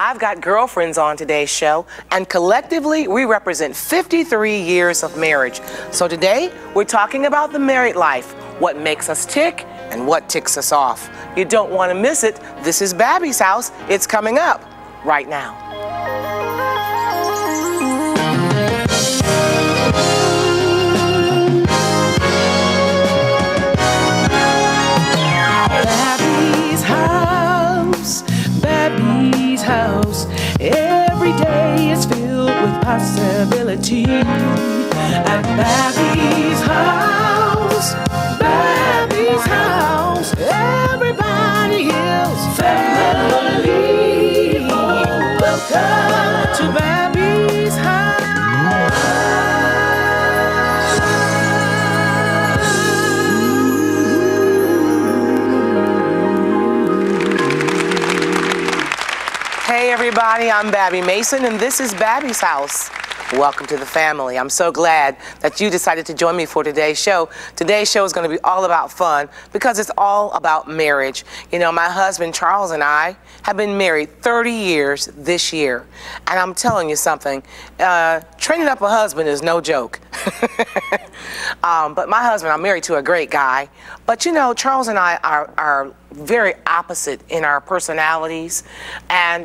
I've got girlfriends on today's show, and collectively we represent 53 years of marriage. So today we're talking about the married life, what makes us tick and what ticks us off. You don't want to miss it. This is Babbie's house. It's coming up right now. Babbie's house. Every day is filled with possibility. At Babbie's house, Babbie's house, everybody is family. Welcome to Babbie's house. Hey everybody, I'm Babbie Mason and this is Babbie's house. Welcome to the family. I'm so glad that you decided to join me for today's show. Today's show is going to be all about fun because it's all about marriage. You know, my husband Charles and I have been married 30 years this year. And I'm telling you something, training up a husband is no joke. But my husband, I'm married to a great guy. But you know, Charles and I are very opposite in our personalities. And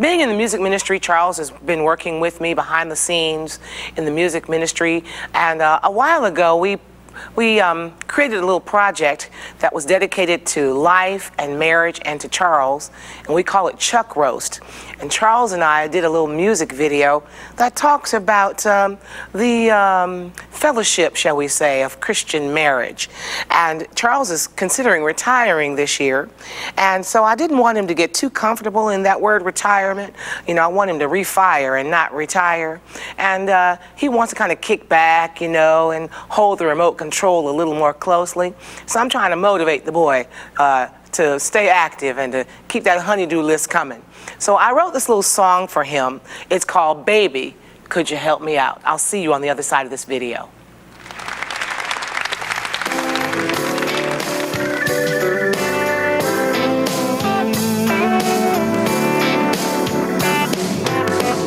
being in the music ministry, Charles has been working with me behind the scenes in the music ministry. And a while ago, we created a little project that was dedicated to life and marriage and to Charles, and we call it Chuck Roast. And Charles and I did a little music video that talks about the fellowship, shall we say, of Christian marriage. And Charles is considering retiring this year, and so I didn't want him to get too comfortable in that word retirement. You know, I want him to refire and not retire. And he wants to kind of kick back, you know, and hold the remote control a little more closely. So I'm trying to motivate the boy to stay active and to keep that honey-do list coming. So I wrote this little song for him. It's called Baby, Could You Help Me Out? I'll see you on the other side of this video.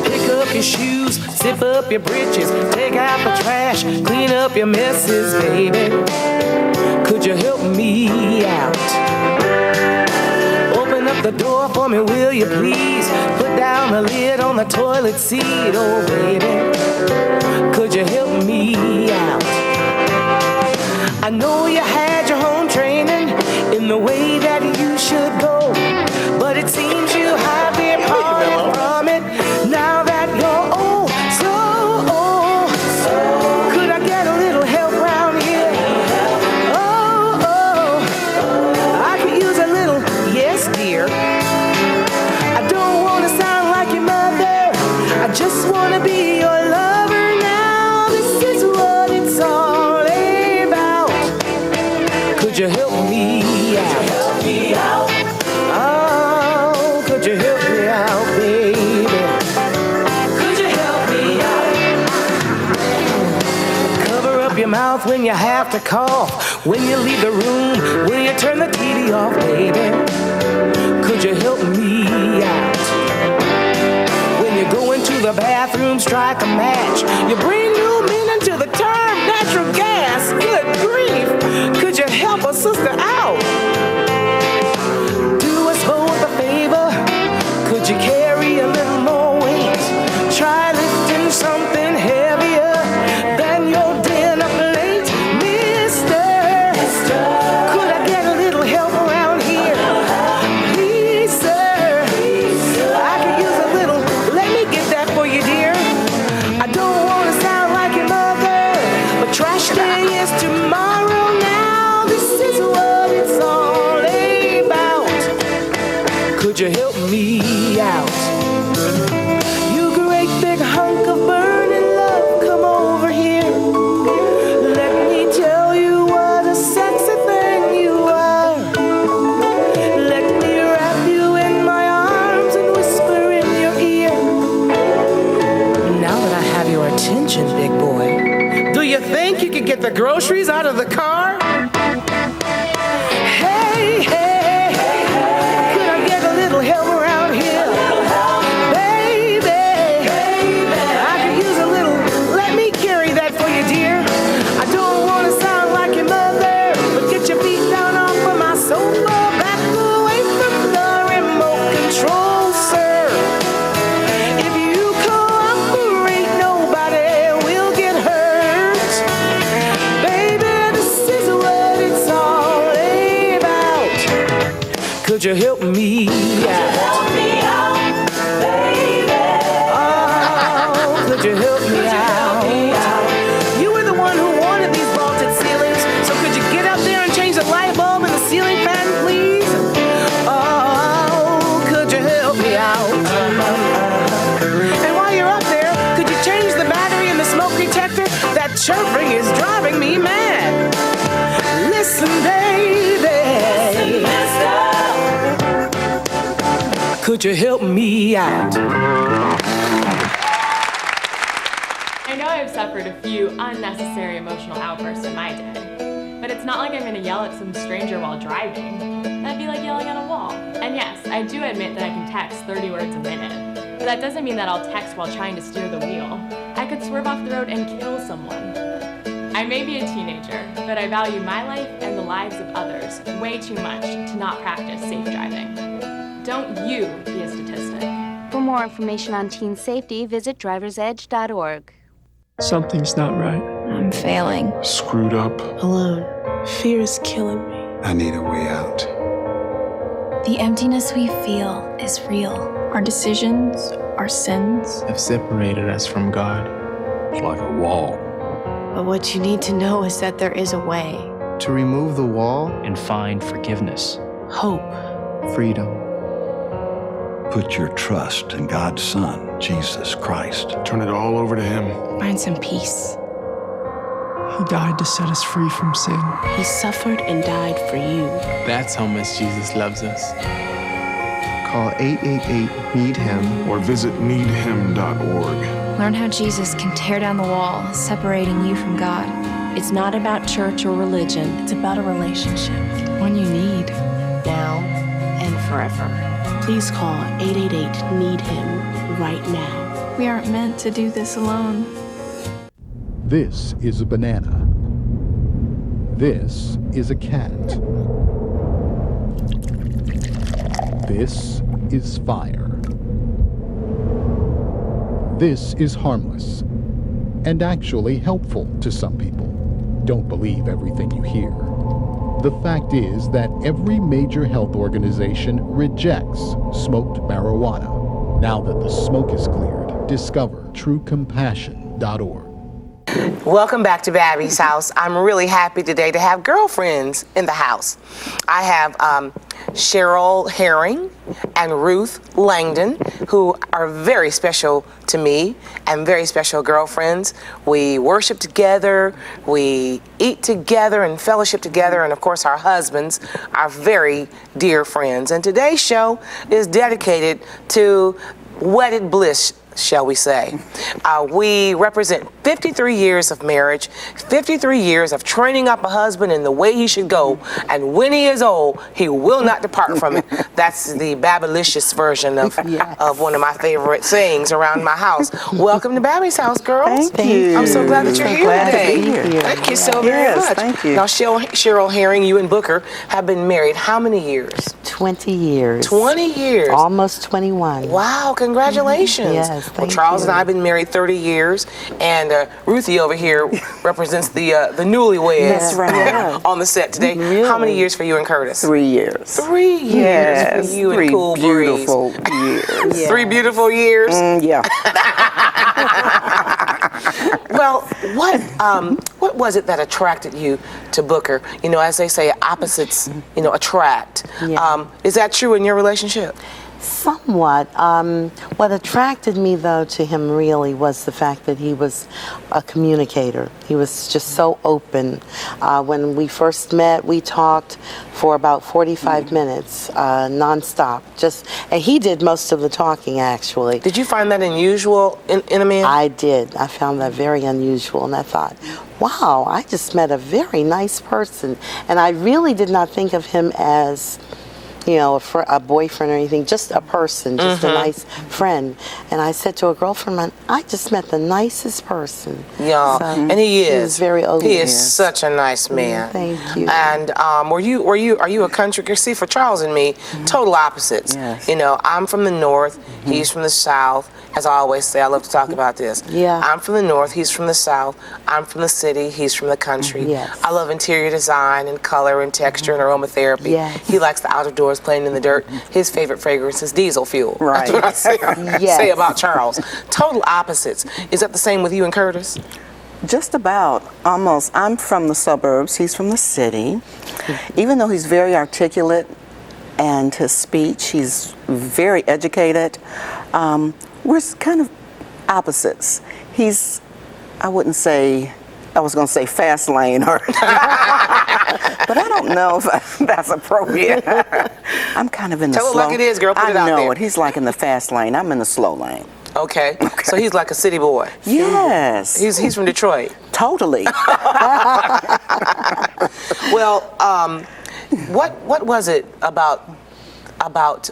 Pick up your shoes, zip up your britches, take out the trash, clean up your messes, baby. Could you help me out? Open up the door for me, will you please? Put down the lid on the toilet seat, oh baby. Could you help me out? I know you had your home training in the way that you should go, but it seems you have departed from it now that you're old, so old. Could I get a little help around here? I could use a little yes, dear. I don't want to sound like your mother, I just want to be your lover now. This is what it's all about. Could you help me out? Could you help me out? Oh, could you help me out, baby? Could you help me out? Cover up your mouth when you have to cough. When you leave the room, will you turn the TV off, baby? Could you help me out? When you go into the bathroom, strike a match. You bring new meaning to the term natural gas. Good grief, could you help a sister out? Do us both a favor. Could you carry a little more weight? Try lifting something heavier than your dinner plate, mister. Could I get a little help around here? Please, sir. I could use a little. Let me get that for you, dear. I don't want to sound like your mother, but trash day is tomorrow now. This is what it's all about. Could you help me out? You great big hunk of burning love, come over here. Let me tell you what a sexy thing you are. Let me wrap you in my arms and whisper in your ear. Now that I have your attention, big boy, do you think you could get the groceries out of the car? Hey, hey, could I get a little help around here? Could you help me out? Baby. Oh, could you help me out? You were the one who wanted these vaulted ceilings, so could you get up there and change the light bulb in the ceiling fan, please? Oh, could you help me out? And while you're up there, could you change the battery in the smoke detector? That chirping is driving me mad. Listen, baby. Could you help me out? I know I've suffered a few unnecessary emotional outbursts in my day, but it's not like I'm gonna yell at some stranger while driving. That'd be like yelling at a wall. And yes, I do admit that I can text 30 words a minute, but that doesn't mean that I'll text while trying to steer the wheel. I could swerve off the road and kill someone. I may be a teenager, but I value my life and the lives of others way too much to not practice safe driving. Don't you be a statistic. For more information on teen safety, visit driversedge.org. Something's not right. I'm failing. Screwed up. Alone. Fear is killing me. I need a way out. The emptiness we feel is real. Our decisions, our sins, Have separated us from God. It's like a wall. But what you need to know is that there is a way. To remove the wall, and find forgiveness. Hope. freedom. Put your trust in God's Son, Jesus Christ. Turn it all over to Him. Find some peace. He died to set us free from sin. He suffered and died for you. That's how much Jesus loves us. Call 888-NEED-HIM Or visit needhim.org. learn how Jesus can tear down the wall, separating you from God. It's not about church or religion. It's about a relationship. One you need. Now and forever. Please call 888-NEED-HIM right now. We aren't meant to do this alone. This is a banana. This is a cat. This is fire. This is harmless and actually helpful to some people. Don't believe everything you hear. The fact is that every major health organization rejects smoked marijuana. Now that the smoke is cleared, discover truecompassion.org. Welcome back to Babbie's house. I'm really happy today to have girlfriends in the house. I have Cheryl Herring and Ruth Langdon, who are very special to me and very special girlfriends. We worship together, we eat together and fellowship together, and of course our husbands are very dear friends. And today's show is dedicated to wedded bliss, shall we say. We represent 53 years of marriage, 53 years of training up a husband in the way he should go, and when he is old, he will not depart from it. That's the Babylicious version of one of my favorite sayings around my house. Welcome to Babbie's house, girls. Thank you. I'm so glad that you're here today. Here. Thank you so very much. Thank you. Now, Cheryl Herring, you and Booker have been married how many years? 20 years. 20 years. Almost 21. Wow, congratulations. Yes, well, Charles and I have been married 30 years, and Ruthie over here represents the newlyweds. That's right. On the set today. Really? How many years for you and Curtis? 3 years. 3 years Yes, for you and 3 Cool beautiful Breeze. years. 3 beautiful years? Yeah. Well, what was it that attracted you to Booker? You know, as they say, opposites, attract. Yeah. Is that true in your relationship? Somewhat. What attracted me, though, to him really was the fact that he was a communicator. He was just so open. When we first met, we talked for about 45 minutes, nonstop. And he did most of the talking, actually. Did you find that unusual in a man? I did. I found that very unusual, and I thought, wow, I just met a very nice person. And I really did not think of him as a boyfriend or anything, just a person, just a nice friend. And I said to a girlfriend of mine, I just met the nicest person. Yeah, so, and he is. He was very open. He is such a nice man. Thank you. And are you a country girl? See, for Charles and me, total opposites. Yes. I'm from the north, he's from the south. As I always say, I love to talk about this. Yeah. I'm from the north, he's from the south. I'm from the city, he's from the country. Yes. I love interior design and color and texture and aromatherapy. Yes. He likes the outdoors was playing in the dirt, his favorite fragrance is diesel fuel. Right. That's what I say about Charles. Total opposites. Is that the same with you and Curtis? Just about, almost. I'm from the suburbs, he's from the city. Even though he's very articulate and his speech, he's very educated, we're kind of opposites. He's, I wouldn't say, I was going to say fast lane, or but I don't know if that's appropriate. I'm kind of in the slow. Tell it like it is, girl. Put it out there. I know it. He's like in the fast lane. I'm in the slow lane. Okay. So he's like a city boy. Yes. He's from Detroit. Totally. Well, what was it about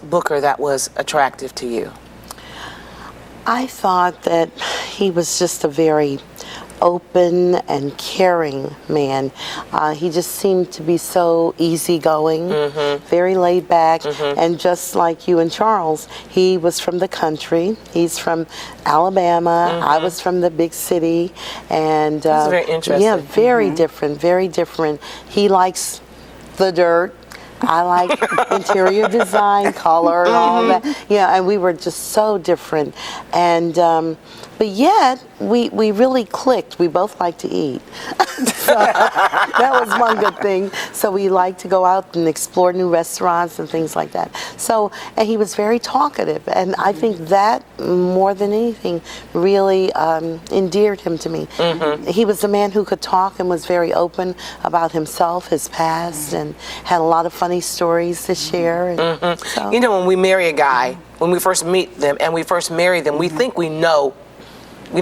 Booker that was attractive to you? I thought that he was just a very open and caring man. He just seemed to be so easygoing, very laid back, and just like you and Charles, he was from the country. He's from Alabama. I was from the big city, and That's very interesting. Yeah, very different, very different. He likes the dirt. I like interior design, color, and all that. Yeah, and we were just so different. And but yet we really clicked. We both like to eat. So that was one good thing. So we like to go out and explore new restaurants and things like that. So, and he was very talkative, and I think that more than anything really endeared him to me. He was a man who could talk and was very open about himself, his past, and had a lot of funny stories to share. And so. You know, when we marry a guy, when we first meet them and we first marry them, we think we know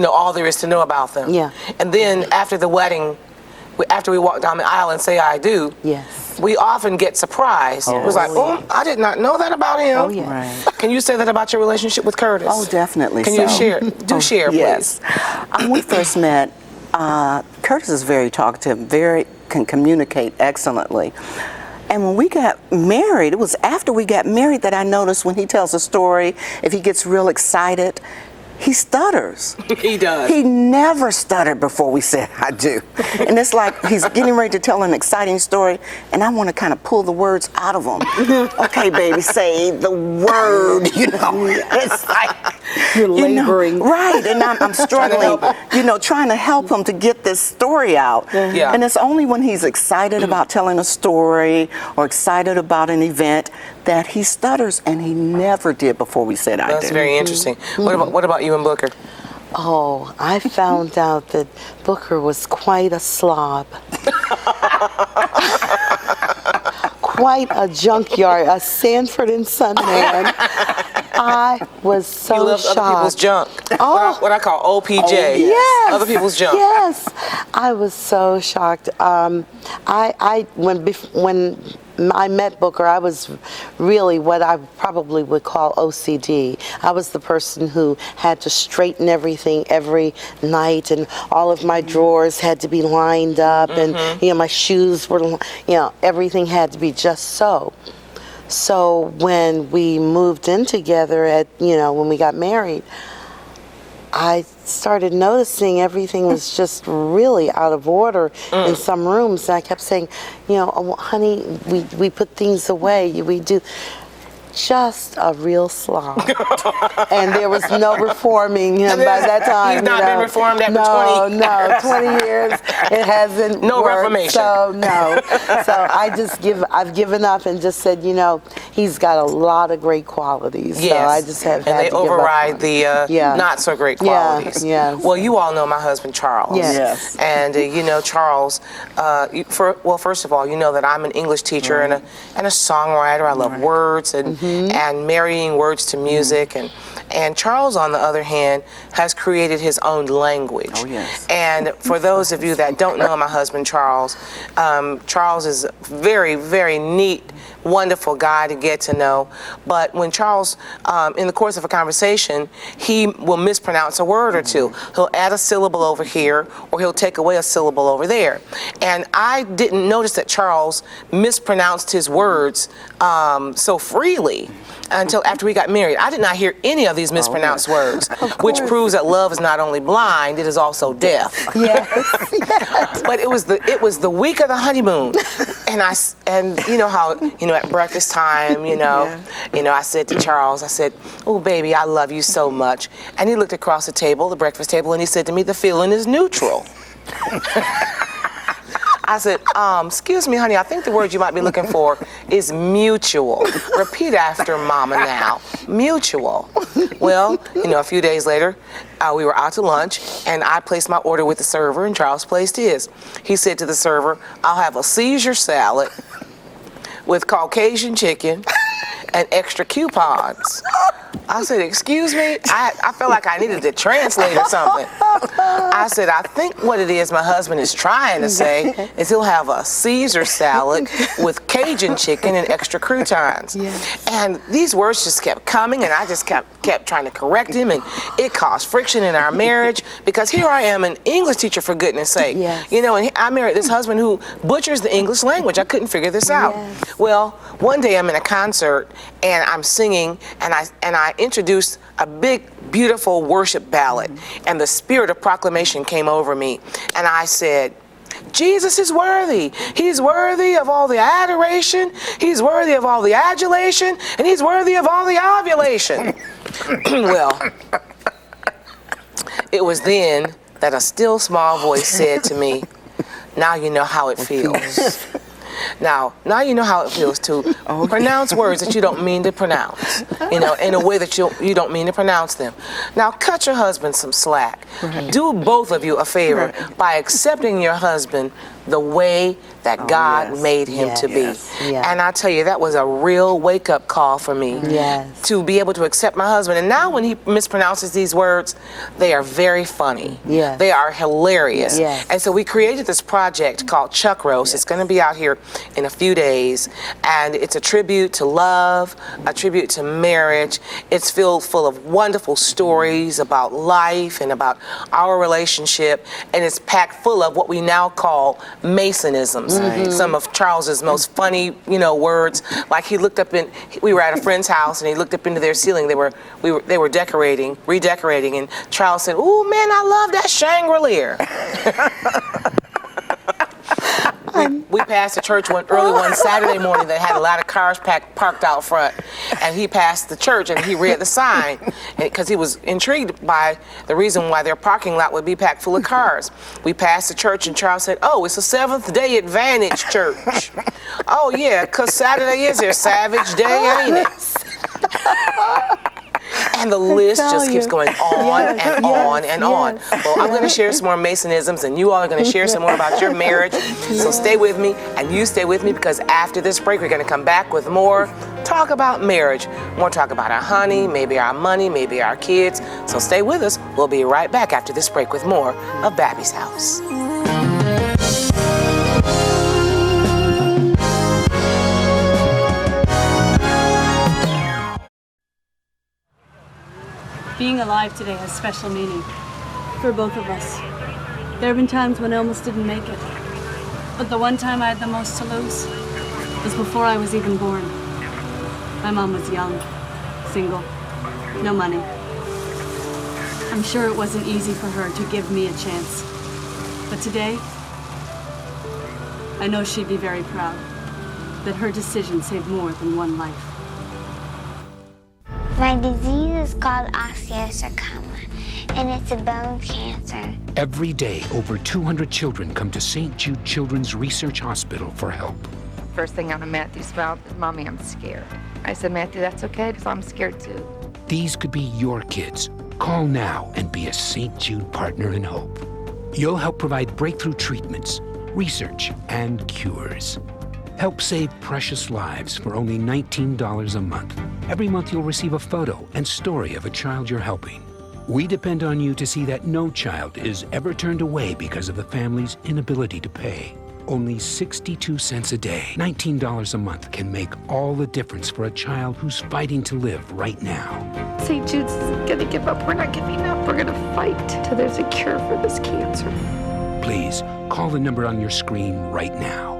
all there is to know about them. Yeah. And then after the wedding, after we walk down the aisle and say I do, yes, we often get surprised. It was like, oh, I did not know that about him. Oh, yeah. Can you say that about your relationship with Curtis? Oh, definitely. Can you share? Do share, please. Yes. When we first met, Curtis is very talkative, can communicate excellently. And when we got married, it was after we got married that I noticed when he tells a story, if he gets real excited, he stutters. He does. He never stuttered before we said I do. And it's like he's getting ready to tell an exciting story, and I want to kind of pull the words out of him. Okay, baby, say the word, It's like, you're laboring. Right, and I'm struggling, trying to help him to get this story out. Yeah. And it's only when he's excited about telling a story or excited about an event that he stutters, and he never did before we said I do. That's very interesting. What about you and Booker? Oh, I found out that Booker was quite a slob. Quite a junkyard, a Sanford and Son man. I was so He loved shocked. other people's junk. Oh. What I call OPJ. Oh, yes. Other people's junk. Yes. I was so shocked. When I met Booker, I was really what I probably would call OCD. I was the person who had to straighten everything every night, and all of my drawers had to be lined up, and my shoes were, everything had to be just so. So when we moved in together when we got married, I started noticing everything was just really out of order in some rooms. And I kept saying, oh, honey, we put things away. We do. Just a real slob. And there was no reforming him by that time. He's not been reformed after 20 No, 20 years. It hasn't No worked, reformation. So, no. So I've given up and just said, he's got a lot of great qualities. Yes. So I just have had to give up override on the not so great qualities. Yes. Well, you all know my husband, Charles. Yes. And Charles, first of all, you know that I'm an English teacher and a songwriter. I love words and marrying words to music. And Charles, on the other hand, has created his own language. Oh, yes. And for those of you that don't know my husband, Charles, Charles is a very, very neat, wonderful guy to get to know. But when Charles, in the course of a conversation, he will mispronounce a word or two. He'll add a syllable over here, or he'll take away a syllable over there. And I didn't notice that Charles mispronounced his words so freely until after we got married. I did not hear any of these mispronounced words, which proves that love is not only blind, it is also deaf. Yes. But it was the week of the honeymoon, And you know how, at breakfast time, I said to Charles, I said, "Oh, baby, I love you so much." And he looked across the table, the breakfast table, and he said to me, "The feeling is neutral." I said, "Excuse me, honey, I think the word you might be looking for is mutual." Repeat after Mama now. Mutual. Well, a few days later, we were out to lunch, and I placed my order with the server, and Charles placed his. He said to the server, "I'll have a Caesar salad with Caucasian chicken and extra coupons." I said, "Excuse me?" I felt like I needed to translate or something. I said, "I think what it is my husband is trying to say is he'll have a Caesar salad with Cajun chicken and extra croutons." Yes. And these words just kept coming, and I just kept trying to correct him, and it caused friction in our marriage because here I am, an English teacher, for goodness sake. Yes. And I married this husband who butchers the English language. I couldn't figure this out. Yes. Well, one day I'm in a concert, and I'm singing, and I introduced a big, beautiful worship ballad, and the spirit of proclamation came over me, and I said, "Jesus is worthy. He's worthy of all the adoration. He's worthy of all the adulation, and he's worthy of all the ovulation." Well, it was then that a still small voice said to me, "Now you know how it feels." Now you know how it feels to pronounce words that you don't mean to pronounce, in a way that you don't mean to pronounce them. Now cut your husband some slack. Right. Do both of you a favor by accepting your husband the way that God made him to be. Yes. And I tell you, that was a real wake-up call for me to be able to accept my husband. And now when he mispronounces these words, they are very funny. Yes. They are hilarious. Yes. And so we created this project called Chuck Roast. It's going to be out here in a few days. And it's a tribute to love, a tribute to marriage. It's filled full of wonderful stories about life and about our relationship. And it's packed full of what we now call Masonisms. Mm-hmm. Some of Charles's most funny, words. Like we were at a friend's house, and he looked up into their ceiling. They were redecorating, and Charles said, "Ooh, man, I love that chandelier." We passed the church early one Saturday morning that had a lot of cars parked out front, and he passed the church and he read the sign because he was intrigued by the reason why their parking lot would be packed full of cars. We passed the church and Charles said, "Oh, it's a Seventh-day Adventist church." "Oh yeah, 'cause Saturday is their Savage Day, ain't it?" And the list just keeps going on and on and on. Well, I'm going to share some more Masonisms, and you all are going to share some more about your marriage. So stay with me, and you stay with me, because after this break, we're going to come back with more talk about marriage. More talk about our honey, maybe our money, maybe our kids. So stay with us. We'll be right back after this break with more of Babbie's House. Being alive today has special meaning for both of us. There have been times when I almost didn't make it. But the one time I had the most to lose was before I was even born. My mom was young, single, no money. I'm sure it wasn't easy for her to give me a chance. But today, I know she'd be very proud that her decision saved more than one life. My disease is called osteosarcoma, and it's a bone cancer. Every day, over 200 children come to St. Jude Children's Research Hospital for help. First thing out of Matthew's mouth is, "Mommy, I'm scared." I said, "Matthew, that's okay, because I'm scared too." These could be your kids. Call now and be a St. Jude partner in hope. You'll help provide breakthrough treatments, research, and cures. Help save precious lives for only $19 a month. Every month you'll receive a photo and story of a child you're helping. We depend on you to see that no child is ever turned away because of the family's inability to pay. Only 62 cents a day, $19 a month, can make all the difference for a child who's fighting to live right now. St. Jude's isn't gonna give up. We're not giving up. We're gonna fight till there's a cure for this cancer. Please, call the number on your screen right now.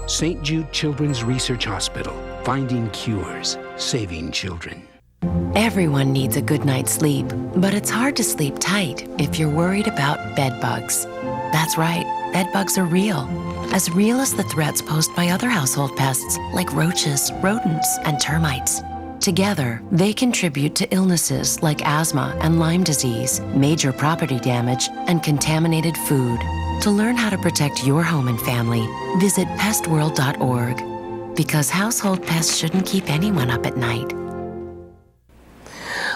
St. Jude Children's Research Hospital, finding cures, saving children. Everyone needs a good night's sleep, but it's hard to sleep tight if you're worried about bed bugs. That's right, bed bugs are real as the threats posed by other household pests like roaches, rodents, and termites. Together, they contribute to illnesses like asthma and Lyme disease, major property damage, and contaminated food. To learn how to protect your home and family, visit pestworld.org. Because household pests shouldn't keep anyone up at night.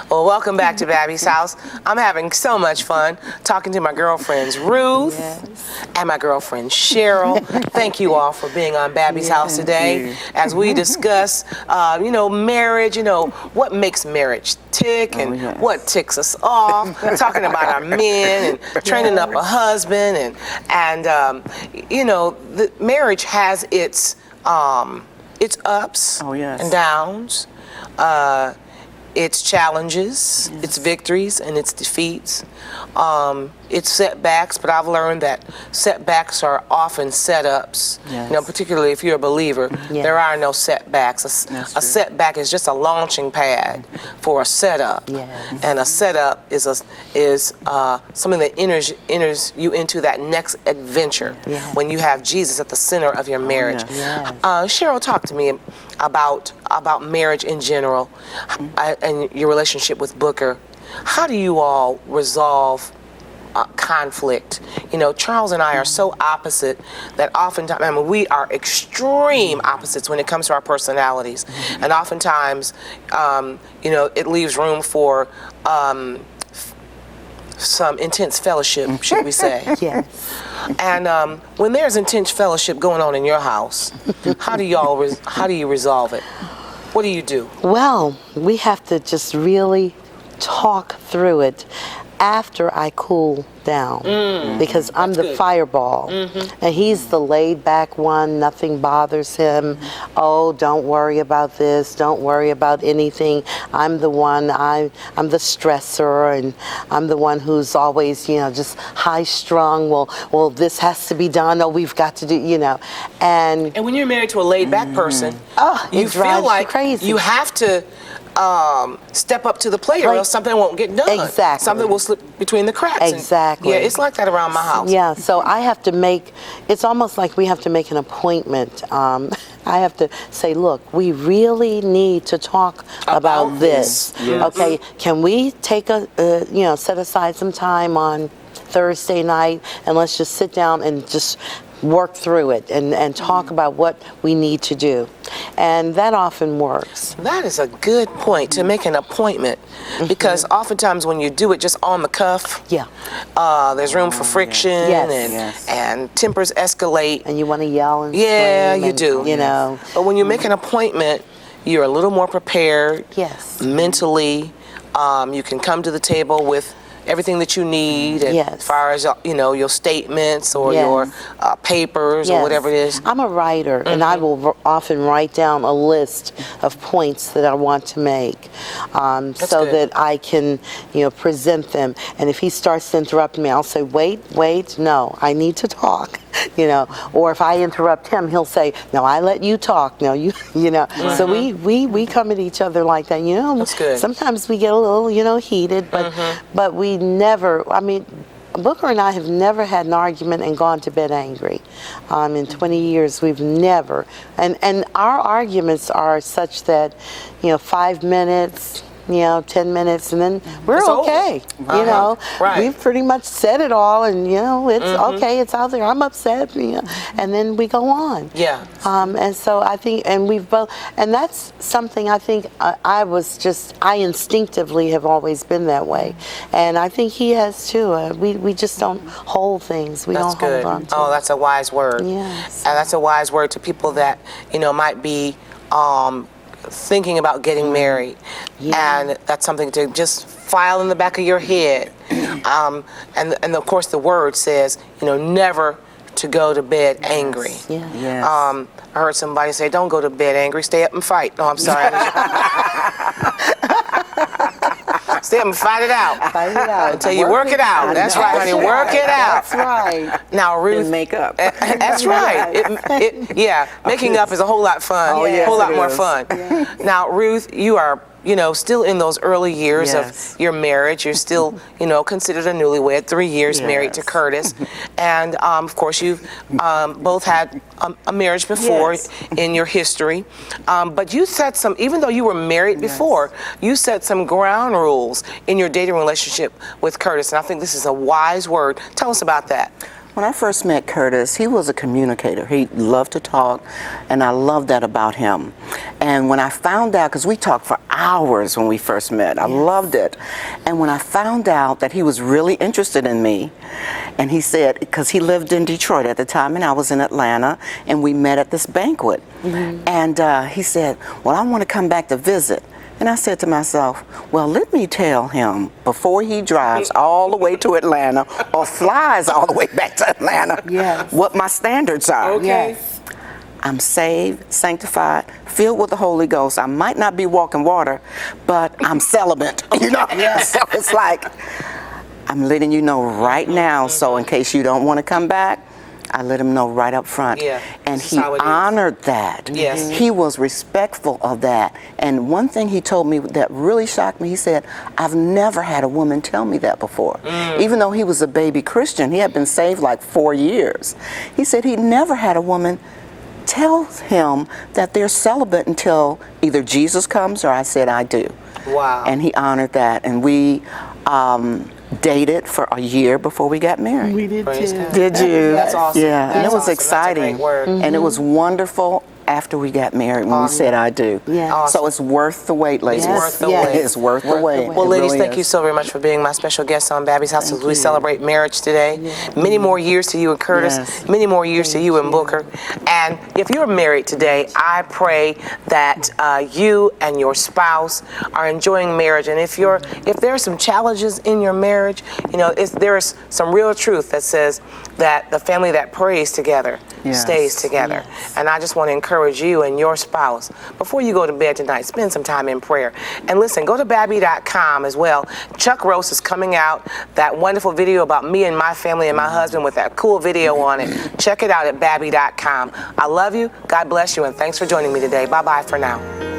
Well, welcome back to Babbie's house. I'm having so much fun talking to my girlfriends Ruth and my girlfriend Cheryl. Thank you all for being on Babbie's house today as we discuss, marriage, what makes marriage tick and what ticks us off, talking about our men and training up a husband and the marriage has its ups and downs. Its challenges, its victories, and its defeats, its setbacks, but I've learned that setbacks are often setups. Particularly if you're a believer, there are no setbacks. A setback is just a launching pad for a setup, and a setup is something that enters you into that next adventure when you have Jesus at the center of your marriage. Cheryl, talk to me about marriage in general and your relationship with Booker. How do you all resolve conflict? Charles and I are so opposite that oftentimes, we are extreme opposites when it comes to our personalities. And oftentimes, it leaves room for some intense fellowship, should we say. And when there's intense fellowship going on in your house, how do you resolve it? What do you do? Well, we have to just really talk through it after I cool down, because I'm the fireball, and he's the laid back one. Nothing bothers him. Oh, don't worry about this, don't worry about anything. I'm the one, I'm the stressor, and I'm the one who's always just high strung. Well this has to be done. Oh, we've got to do, and when you're married to a laid back person, you feel like crazy. You have to step up to the plate, or else something won't get done. Exactly. Something will slip between the cracks. Exactly. Yeah, it's like that around my house. Yeah, so I have to it's almost like we have to make an appointment. I have to say, look, we really need to talk about this. Okay, can we take set aside some time on Thursday night and let's just sit down and just work through it and talk about what we need to do. And that often works. That is a good point, to make an appointment, because oftentimes when you do it just on the cuff, there's room for friction and tempers escalate. And you want to yell and scream. You do. But when you make an appointment, you're a little more prepared mentally. You can come to the table with everything that you need, and as far as your statements or your papers or whatever it is. I'm a writer, and I will often write down a list of points that I want to make, so that I can present them. And if he starts to interrupt me, I'll say, wait, no, I need to talk. Or if I interrupt him, he'll say, no, I let you talk. No, So we come at each other like that. That's good. Sometimes we get a little heated, but we never. Booker and I have never had an argument and gone to bed angry. In 20 years, we've never. And our arguments are such that 5 minutes. 10 minutes, and then we're okay. We've pretty much said it all, and it's okay, it's out there. I'm upset, and then we go on. And so I think, and we've both, and that's something I think I instinctively have always been that way, and I think he has too. We just don't hold things. We don't hold on to. Oh, that's a wise word. Yes. And that's a wise word to people that might be thinking about getting married, and that's something to just file in the back of your head. And of course the word says, never to go to bed angry. I heard somebody say, don't go to bed angry, stay up and fight. No, I'm sorry. Stay up and fight it out. Fight it out. Until you work it out. That's right, honey. Work it out. That's right. Now, Ruth. than makeup. That's right. Yeah, making up is a whole lot fun. Oh, yes, a whole lot it more is. fun. Now, Ruth, you are, still in those early years Yes. of your marriage. You're still, considered a newlywed, 3 years married to Curtis. And, of course, you've both had a marriage before in your history. But you set some, even though you were married before, you set some ground rules in your dating relationship with Curtis. And I think this is a wise word. Tell us about that. When I first met Curtis, he was a communicator. He loved to talk, and I loved that about him. And when I found out, because we talked for hours when we first met, I loved it. And when I found out that he was really interested in me, and he said, because he lived in Detroit at the time, and I was in Atlanta, and we met at this banquet. And he said, well, I want to come back to visit. And I said to myself, well, let me tell him before he drives all the way to Atlanta or flies all the way back to Atlanta what my standards are. Okay. I'm saved, sanctified, filled with the Holy Ghost. I might not be walking water, but I'm celibate. So it's like, I'm letting you know right now, so in case you don't want to come back, I let him know right up front. And he honored that. He was respectful of that. And one thing he told me that really shocked me, he said, I've never had a woman tell me that before. Even though he was a baby Christian, he had been saved like 4 years. He said he never had a woman tell him that they're celibate until either Jesus comes or I said I do. Wow. And he honored that. And we dated for a year before we got married. We did too. Did you? That's awesome. Yeah, and it was awesome. exciting. That's a great word. And it was wonderful after we got married when we said I do. So it's worth the wait, ladies. It's worth the wait. It's worth the wait. Well, It ladies, really thank is. you so very much for being my special guest on Babbie's House as we celebrate marriage today. Many more years to you and Curtis. Many more years to you and Booker. And if you're married today, I pray that you and your spouse are enjoying marriage. And if there are some challenges in your marriage, there's some real truth that says that the family that prays together stays together. And I just want to encourage you and your spouse, before you go to bed tonight, spend some time in prayer. And listen, go to Babbie.com as well. Chuck Rose is coming out, that wonderful video about me and my family and my husband with that cool video on it. Check it out at Babbie.com. I love you, God bless you, and thanks for joining me today. Bye-bye for now.